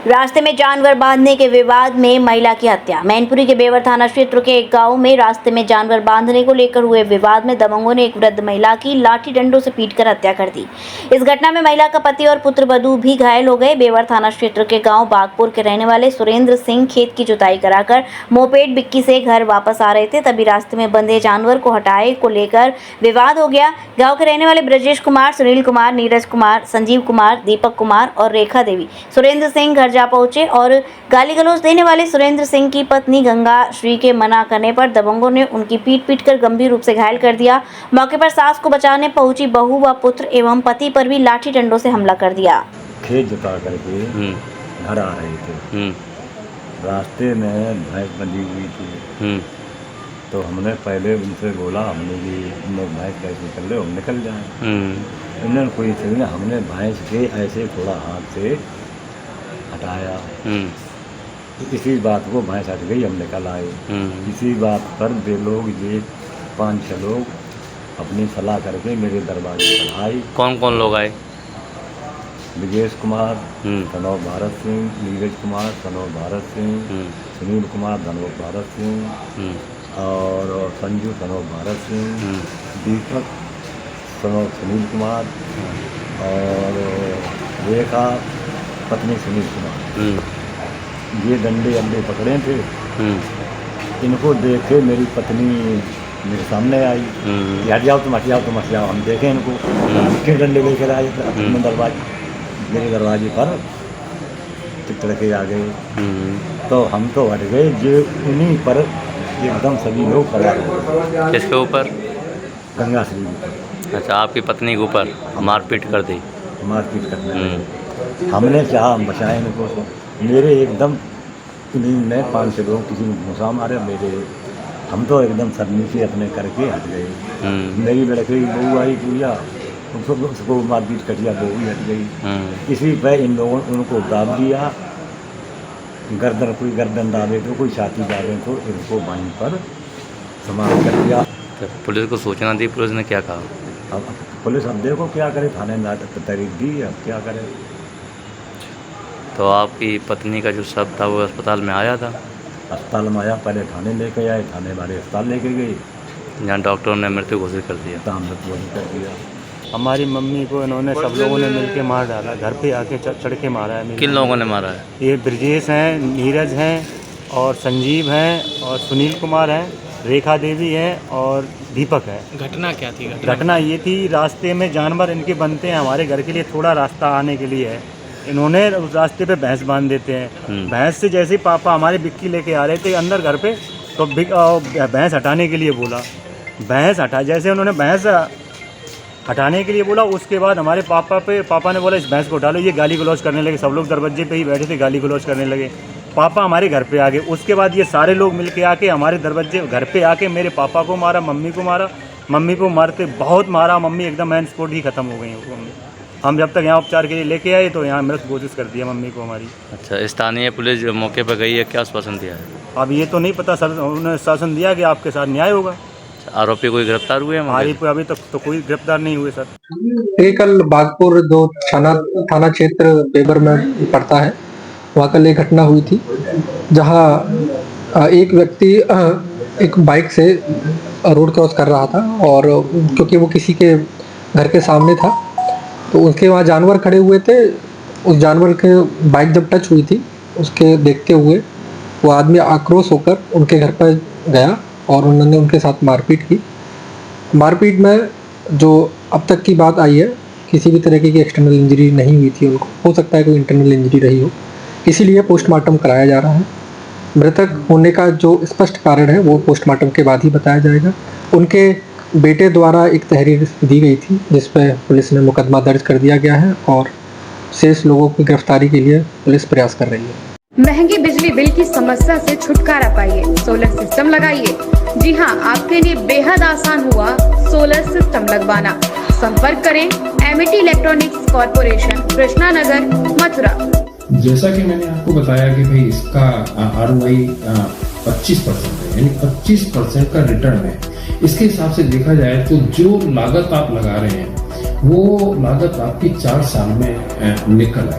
रास्ते में जानवर बांधने के विवाद में महिला की हत्या। मैनपुरी के बेवर थाना क्षेत्र के एक गांव में रास्ते में जानवर बांधने को लेकर हुए विवाद में दबंगों ने एक वृद्ध महिला की लाठी डंडों से पीटकर हत्या कर दी। इस घटना में महिला का पति और पुत्रवधू भी घायल हो गए। बेवर थाना क्षेत्र के गांव बागपुर के रहने वाले सुरेंद्र सिंह खेत की जुताई कराकर मोपेड बिक्की से घर वापस आ रहे थे, तभी रास्ते में बंधे जानवर को हटाए को लेकर विवाद हो गया। गाँव के रहने वाले ब्रजेश कुमार, सुनील कुमार, नीरज कुमार, संजीव कुमार, दीपक कुमार और रेखा देवी सुरेंद्र सिंह घर जा पहुंचे और गाली गलौज देने वाले सुरेंद्र सिंह की पत्नी गंगा श्री के मना करने पर दबंगों ने उनकी पीट कर गंभीर रूप से घायल कर दिया। मौके पर सास को बचाने पहुंची बहू व पुत्र एवं पति पर भी लाठी डंडों से हमला कर दिया। खेत जुता करके घर आ रहे थे, रास्ते में भैंस बंधी हुई थी, तो हमने पहले उनसे बोला, हमने भी भैंस कैसे निकल रहे हो, हम निकल जाए। इन्होंने कोई थी ना, हमने भैंस के ऐसे थोड़ा हाथ से हटाया, इसी बात को भैंस हट गई, हम निकल आए। इसी बात पर वे लोग, ये 5-6 लोग अपनी सलाह करके मेरे दरवाजे पर आए। कौन कौन लोग आए? ब्रजेश कुमार धनव भारत सिंह, नीरज कुमार धनव भारत सिंह, सुनील कुमार धनव भारत सिंह और संजू धनव भारत सिंह, दीपक धनव सुनील कुमार और रेखा पत्नी सुनील कुमार। ये डंडे अंडे पकड़े थे। इनको देख के मेरी पत्नी मेरे सामने आई, हट जाओ तुम, हट जाओ तुम, हट जाओ। हम देखें इनको किस डंडे लेकर आए अपने दरवाजे, मेरे दरवाजे पर लड़के आ गए। तो हम तो हट गए, जो उन्हीं पर एकदम सभी लोग खड़ा हो। किसके ऊपर? गंगा श्री ऊपर। अच्छा, आपकी पत्नी के ऊपर मारपीट कर दी? मारपीट करने लगे। हमने चाहा हम बचाएं इनको, तो मेरे एकदम इन्हीं में 5-6 लोग किसी ने घुसा मारे मेरे, हम तो एकदम सर नीचे अपने करके हट गए। मेरी लड़की बहू आई पूजा, उसको मारपीट कर दिया, बहू हट गई। इसी पर इन लोगों ने उनको दाब दिया, गर्दन, कोई गर्दन दाबे तो कोई छाती दाबे तो इनको बाइन पर समान कर दिया। तो पुलिस को सूचना दी, पुलिस ने क्या कहा? अब पुलिस अब देखो क्या करे, थाने में तारीख दी, अब क्या करे। तो आपकी पत्नी का जो शव था वो अस्पताल में आया था? अस्पताल में आया, पहले थाने लेके आए, थाने वाले अस्पताल लेके गए, जहाँ डॉक्टरों ने मृत्यु घोषित कर दिया। तो मृत्यु घोषित कर दिया। हमारी मम्मी को इन्होंने सब लोगों ने मिलके मार डाला, घर पे आके चढ़ के मारा है। किन लोगों ने मारा है? ये ब्रजेश हैं, नीरज हैं और संजीव हैं और सुनील कुमार हैं, रेखा देवी है और दीपक है। घटना क्या थी? घटना ये थी, रास्ते में जानवर इनके बनते हैं, हमारे घर के लिए थोड़ा रास्ता आने के लिए है, इन्होंने उस रास्ते पे भैंस बांध देते हैं। भैंस से जैसे ही पापा हमारे बिक्की लेके आ रहे थे अंदर घर पे, तो भैंस हटाने के लिए बोला, भैंस हटा, जैसे उन्होंने भैंस हटाने के लिए बोला, उसके बाद हमारे पापा ने बोला इस भैंस को डालो। ये गाली गलौज करने लगे, सब लोग दरवाजे पे ही बैठे थे, गाली गलौज करने लगे। पापा हमारे घर पे आ गए। उसके बाद ये सारे लोग मिल के आके हमारे दरवाजे घर पे आके मेरे पापा को मारा, मम्मी को मारा। मम्मी को मारते बहुत मारा, मम्मी एकदम हैंड स्पॉट ही ख़त्म हो गई। हम जब तक यहाँ उपचार के लिए लेके आए तो यहाँ मृत घोषित कर दिया मम्मी को हमारी। अच्छा, स्थानीय पुलिस जो मौके पर गई है, क्या आश्वासन दिया है? अब ये तो नहीं पता सर, उन्होंने शासन दिया कि आपके साथ न्याय होगा। आरोपी कोई गिरफ्तार हुए हैं? हमारी अभी तक तो कोई गिरफ्तार नहीं हुए सर। ये कल बागपुर 2 थाना क्षेत्र बेबर में पड़ता है, वहाँ कल एक घटना हुई थी, जहाँ एक व्यक्ति एक बाइक से रोड क्रॉस कर रहा था और क्योंकि वो किसी के घर के सामने था, तो उसके वहाँ जानवर खड़े हुए थे। उस जानवर के बाइक जब टच हुई थी, उसके देखते हुए वो आदमी आक्रोश होकर उनके घर पर गया और उन्होंने उनके साथ मारपीट की। मारपीट में जो अब तक की बात आई है, किसी भी तरीके की एक्सटर्नल इंजरी नहीं हुई थी उनको, हो सकता है कोई इंटरनल इंजरी रही हो, इसीलिए पोस्टमार्टम कराया जा रहा है। मृतक होने का जो स्पष्ट कारण है वो पोस्टमार्टम के बाद ही बताया जाएगा। उनके बेटे द्वारा एक तहरीर दी गई थी, जिस पर पुलिस ने मुकदमा दर्ज कर दिया गया है और शेष लोगों की गिरफ्तारी के लिए पुलिस प्रयास कर रही है। महंगी बिजली बिल की समस्या से छुटकारा पाइए, सोलर सिस्टम लगाइए। जी हां, आपके लिए बेहद आसान हुआ सोलर सिस्टम लगवाना। संपर्क करें Amity electronics corporation, Krishna Nagar, Mathura. जैसा कि मैंने आपको बताया कि भाई इसका ROI 25% है, यानी 25% का रिटर्न है। इसके हिसाब से देखा जाए तो जो लागत आप लगा रहे हैं वो लागत आपकी 4 साल में निकल आएगी।